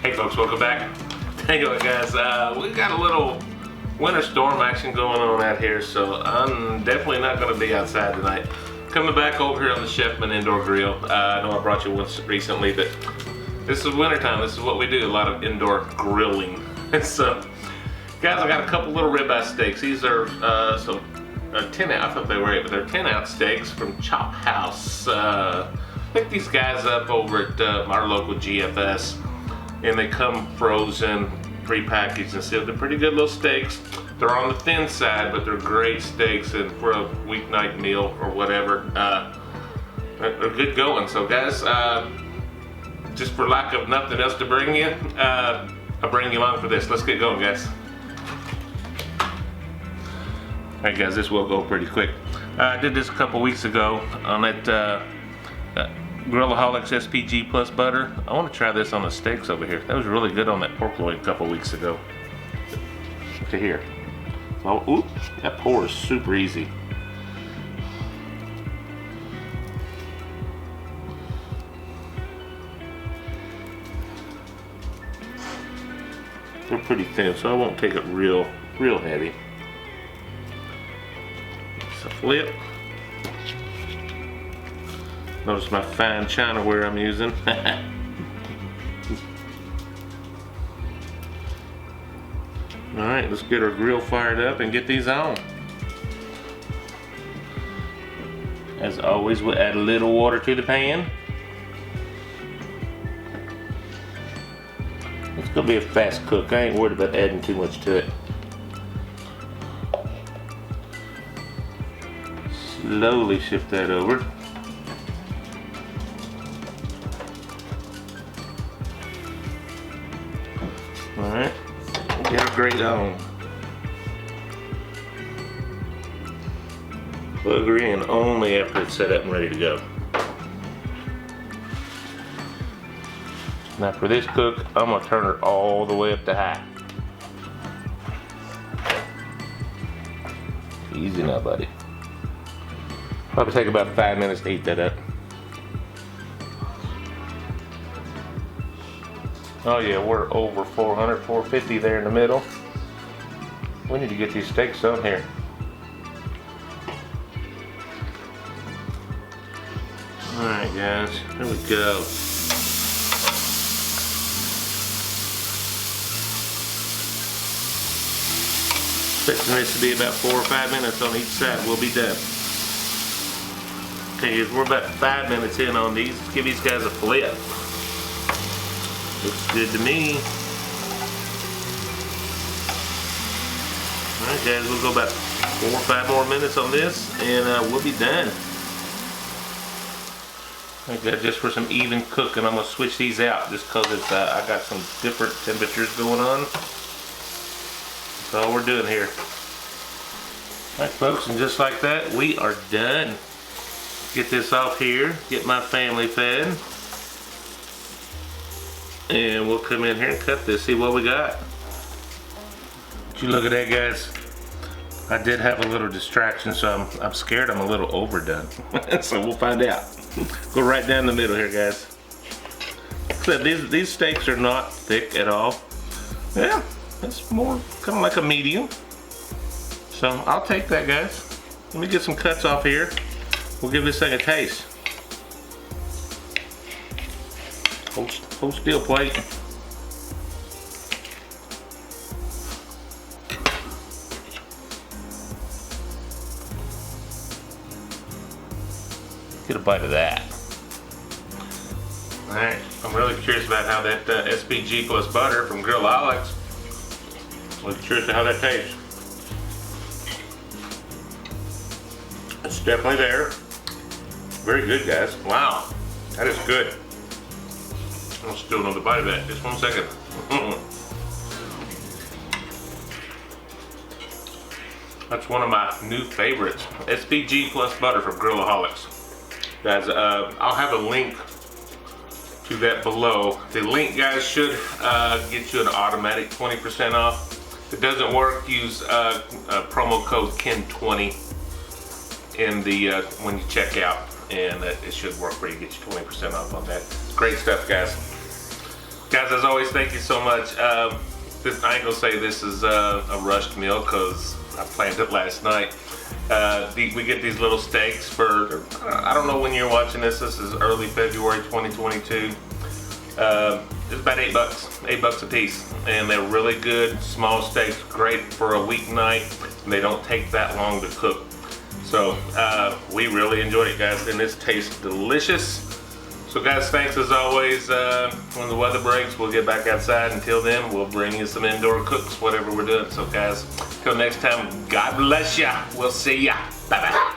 Hey folks, welcome back. Anyway guys, we got a little winter storm action going on out here, so I'm definitely not going to be outside tonight. Coming back over here on the Chefman indoor grill. I know I brought you once recently, but this is winter time. This is what we do, a lot of indoor grilling. So guys, I got a couple little ribeye steaks. These are 10 ounce, I thought they were 8, but they're 10 ounce steaks from Chop House. Picked these guys up over at our local GFS, and they come frozen, pre-packaged and sealed. They're pretty good little steaks. They're on the thin side, but they're great steaks, and for a weeknight meal or whatever, they're good going. So guys, just for lack of nothing else to bring you, I'll bring you along for this. Let's get going, guys. Alright guys, this will go pretty quick. I did this a couple weeks ago on that Grillaholics SPG plus butter. I want to try this on the steaks over here. That was really good on that pork loin a couple weeks ago. Look at here. Oh, ooh, that pour is super easy. They're pretty thin, so I won't take it real heavy. It's a flip. Notice my fine chinaware I'm using. Alright, let's get our grill fired up and get these on. As always, we'll add a little water to the pan. It's gonna be a fast cook. I ain't worried about adding too much to it. Slowly shift that over. Alright, get our grate on. Plug her in only after it's set up and ready to go. Now for this cook, I'm going to turn her all the way up to high. Easy now, buddy. Probably take about 5 minutes to heat that up. Oh yeah, we're over 400, 450 there in the middle. We need to get these steaks on here. Alright guys, here we go. Expecting this to be about 4 or 5 minutes on each side. We'll be done. Okay, we're about 5 minutes in on these. Let's give these guys a flip. Looks good to me. Alright guys, we'll go about 4 or 5 more minutes on this and we'll be done. Alright guys, just for some even cooking, I'm going to switch these out just because it's I got some different temperatures going on. That's all we're doing here. Alright folks, and just like that, we are done. Get this off here, get my family fed. And we'll come in here and cut this, see what we got. Would you look at that, guys? I did have a little distraction, so I'm scared I'm a little overdone. So we'll find out. Go right down the middle here, guys. So these steaks are not thick at all. Yeah, it's more kind of like a medium. So I'll take that, guys. Let me get some cuts off here. We'll give this thing a taste. Whole steel plate. Get a bite of that. Alright, I'm really curious about how that SPG plus butter from Grillaholics. I'm curious how that tastes. It's definitely there. Very good, guys. Wow, that is good. I'll still another bite of that. Just 1 second. That's one of my new favorites. SPG plus butter from Grillaholics. Guys, I'll have a link to that below. The link, guys, should get you an automatic 20% off. If it doesn't work, use promo code KEN20 in the when you check out, and it should work for you. Get you 20% off on that. Great stuff, guys. Guys, as always, thank you so much. I ain't gonna say this is a rushed meal because I planned it last night. We get these little steaks for, I don't know when you're watching this. This is early February 2022. It's about $8, $8 a piece. And they're really good, small steaks, great for a weeknight. They don't take that long to cook. So we really enjoyed it, guys, and this tastes delicious. So guys, thanks as always. When the weather breaks, we'll get back outside. Until then, we'll bring you some indoor cooks, whatever we're doing. So guys, till next time, God bless ya. We'll see ya. Bye-bye.